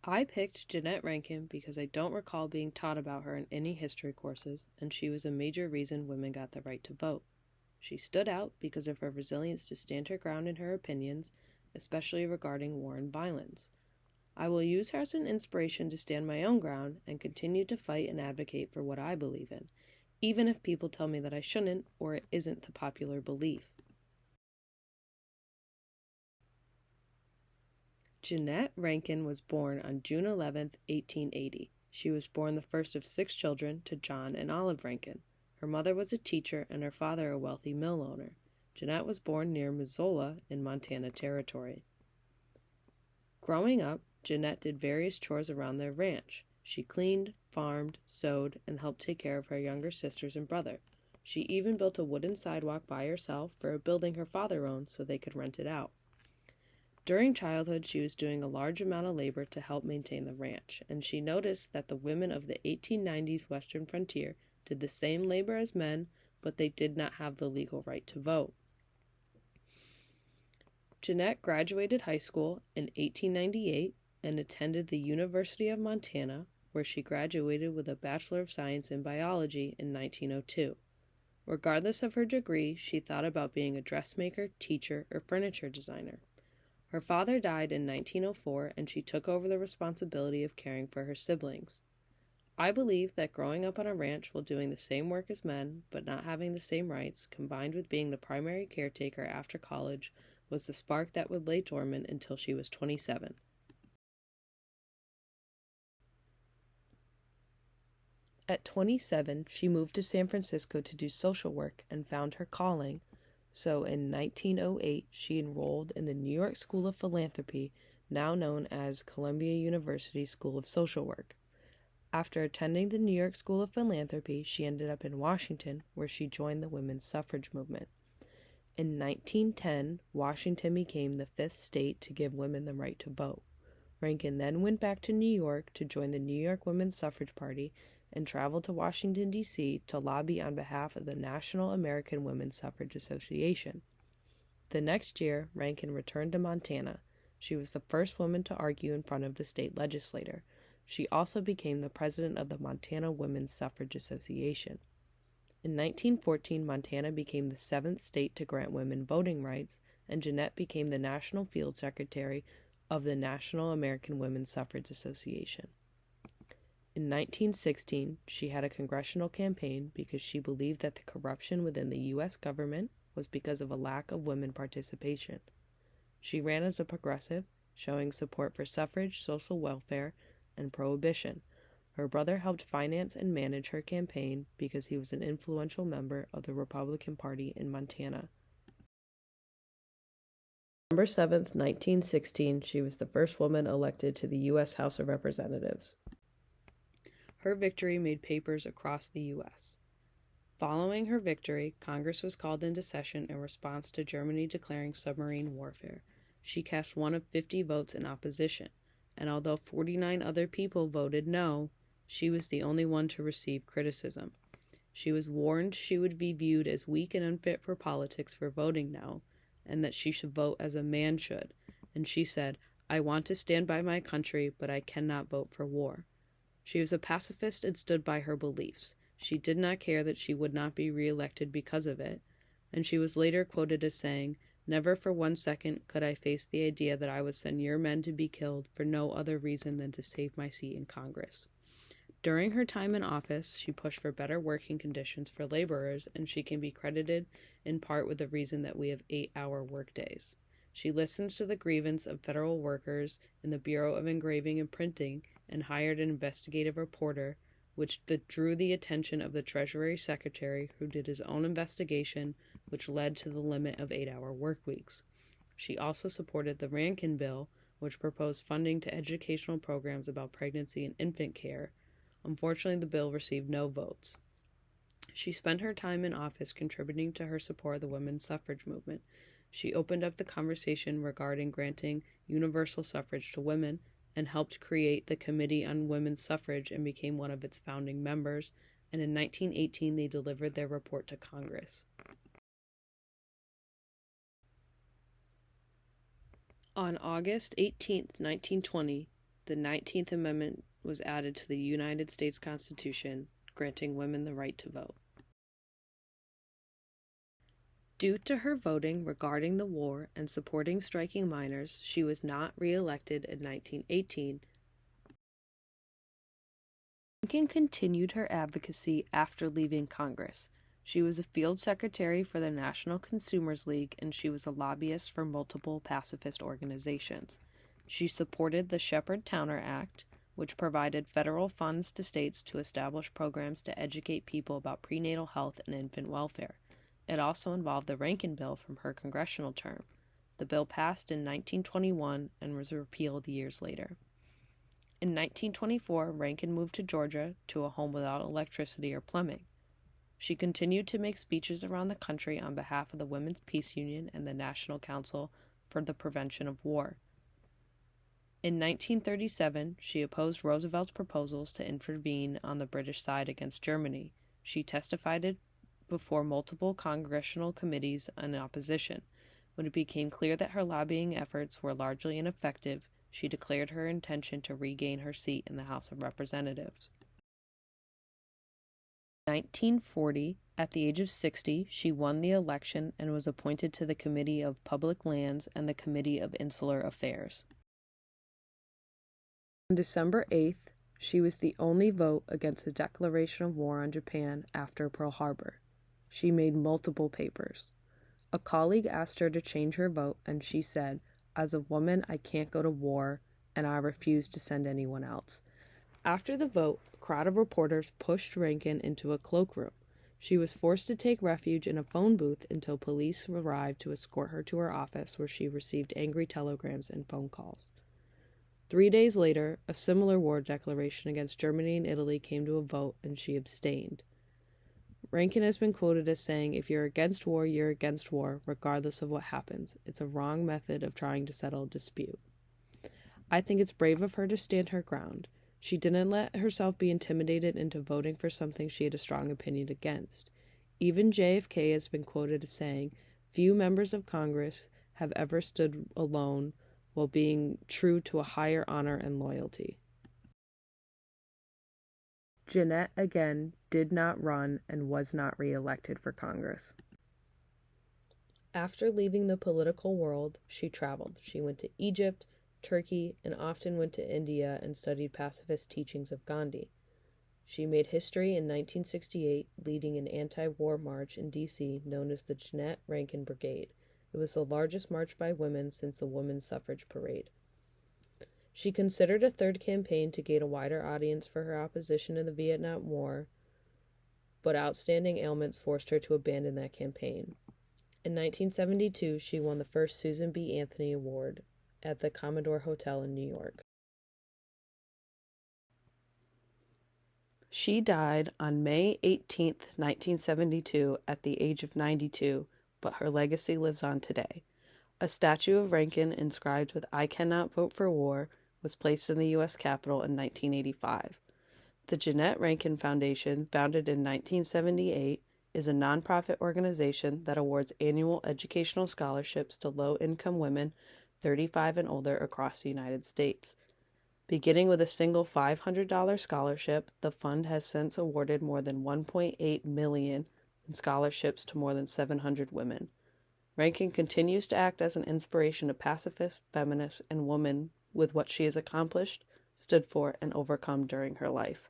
I picked Jeannette Rankin because I don't recall being taught about her in any history courses, and she was a major reason women got the right to vote. She stood out because of her resilience to stand her ground in her opinions, especially regarding war and violence. I will use her as an inspiration to stand my own ground and continue to fight and advocate for what I believe in, even if people tell me that I shouldn't or it isn't the popular belief. Jeannette Rankin was born on June 11, 1880. She was born the first of 6 children to John and Olive Rankin. Her mother was a teacher and her father a wealthy mill owner. Jeannette was born near Missoula in Montana Territory. Growing up, Jeannette did various chores around their ranch. She cleaned, farmed, sewed, and helped take care of her younger sisters and brother. She even built a wooden sidewalk by herself for a building her father owned so they could rent it out. During childhood, she was doing a large amount of labor to help maintain the ranch, and she noticed that the women of the 1890s Western frontier did the same labor as men, but they did not have the legal right to vote. Jeannette graduated high school in 1898 and attended the University of Montana, where she graduated with a Bachelor of Science in Biology in 1902. Regardless of her degree, she thought about being a dressmaker, teacher, or furniture designer. Her father died in 1904, and she took over the responsibility of caring for her siblings. I believe that growing up on a ranch while doing the same work as men, but not having the same rights, combined with being the primary caretaker after college, was the spark that would lay dormant until she was 27. At 27, she moved to San Francisco to do social work and found her calling. So in 1908, she enrolled in the New York School of Philanthropy, now known as Columbia University School of Social Work. After attending the New York School of Philanthropy, she ended up in Washington, where she joined the women's suffrage movement. In 1910, Washington became the 5th state to give women the right to vote. Rankin then went back to New York to join the New York Women's Suffrage Party and traveled to Washington, D.C. to lobby on behalf of the National American Women's Suffrage Association. The next year, Rankin returned to Montana. She was the first woman to argue in front of the state legislature. She also became the president of the Montana Women's Suffrage Association. In 1914, Montana became the 7th state to grant women voting rights, and Jeannette became the national field secretary of the National American Women's Suffrage Association. In 1916, she had a congressional campaign because she believed that the corruption within the U.S. government was because of a lack of women participation. She ran as a progressive, showing support for suffrage, social welfare, and prohibition. Her brother helped finance and manage her campaign because he was an influential member of the Republican Party in Montana. November 7, 1916, she was the first woman elected to the U.S. House of Representatives. Her victory made papers across the U.S. Following her victory, Congress was called into session in response to Germany declaring submarine warfare. She cast one of 50 votes in opposition, and although 49 other people voted no, she was the only one to receive criticism. She was warned she would be viewed as weak and unfit for politics for voting no, and that she should vote as a man should, and she said, "I want to stand by my country, but I cannot vote for war." She was a pacifist and stood by her beliefs. She did not care that she would not be reelected because of it, and she was later quoted as saying, "Never for 1 second could I face the idea that I would send your men to be killed for no other reason than to save my seat in Congress." During her time in office, she pushed for better working conditions for laborers, and she can be credited in part with the reason that we have 8-hour workdays. She listened to the grievance of federal workers in the Bureau of Engraving and Printing and hired an investigative reporter, which drew the attention of the Treasury Secretary, who did his own investigation, which led to the limit of 8-hour work weeks. She also supported the Rankin Bill, which proposed funding to educational programs about pregnancy and infant care. Unfortunately, the bill received no votes. She spent her time in office contributing to her support of the women's suffrage movement. She opened up the conversation regarding granting universal suffrage to women and helped create the Committee on Women's Suffrage and became one of its founding members, and in 1918 they delivered their report to Congress. On August 18, 1920, the the 19th Amendment was added to the United States Constitution, granting women the right to vote. Due to her voting regarding the war and supporting striking miners, she was not re-elected in 1918. Rankin continued her advocacy after leaving Congress. She was a field secretary for the National Consumers League, and she was a lobbyist for multiple pacifist organizations. She supported the Shepard-Towner Act, which provided federal funds to states to establish programs to educate people about prenatal health and infant welfare. It also involved the Rankin bill from her congressional term. The bill passed in 1921 and was repealed years later. In 1924, Rankin moved to Georgia to a home without electricity or plumbing. She continued to make speeches around the country on behalf of the Women's Peace Union and the National Council for the Prevention of War. In 1937, she opposed Roosevelt's proposals to intervene on the British side against Germany. She testified before multiple congressional committees in opposition. When it became clear that her lobbying efforts were largely ineffective, she declared her intention to regain her seat in the House of Representatives. In 1940, at the age of 60, she won the election and was appointed to the Committee of Public Lands and the Committee of Insular Affairs. On December 8th, she was the only vote against the declaration of war on Japan after Pearl Harbor. She made multiple papers. A colleague asked her to change her vote, and she said, "As a woman, I can't go to war, and I refuse to send anyone else." After the vote, a crowd of reporters pushed Rankin into a cloakroom. She was forced to take refuge in a phone booth until police arrived to escort her to her office, where she received angry telegrams and phone calls. 3 days later, a similar war declaration against Germany and Italy came to a vote, and she abstained. Rankin has been quoted as saying, "If you're against war, you're against war, regardless of what happens. It's a wrong method of trying to settle a dispute." I think it's brave of her to stand her ground. She didn't let herself be intimidated into voting for something she had a strong opinion against. Even JFK has been quoted as saying, "Few members of Congress have ever stood alone while being true to a higher honor and loyalty." Jeannette, again, did not run and was not re-elected for Congress. After leaving the political world, she traveled. She went to Egypt, Turkey, and often went to India and studied pacifist teachings of Gandhi. She made history in 1968, leading an anti-war march in D.C. known as the Jeannette Rankin Brigade. It was the largest march by women since the Women's Suffrage Parade. She considered a third campaign to gain a wider audience for her opposition to the Vietnam War, but outstanding ailments forced her to abandon that campaign. In 1972, she won the first Susan B. Anthony Award at the Commodore Hotel in New York. She died on May 18, 1972, at the age of 92, but her legacy lives on today. A statue of Rankin inscribed with "I cannot vote for war" was placed in the U.S. Capitol in 1985. The Jeannette Rankin Foundation, founded in 1978, is a nonprofit organization that awards annual educational scholarships to low-income women 35 and older across the United States. Beginning with a single $500 scholarship, the fund has since awarded more than $1.8 million in scholarships to more than 700 women. Rankin continues to act as an inspiration to pacifists, feminists, and women with what she has accomplished, stood for, and overcome during her life.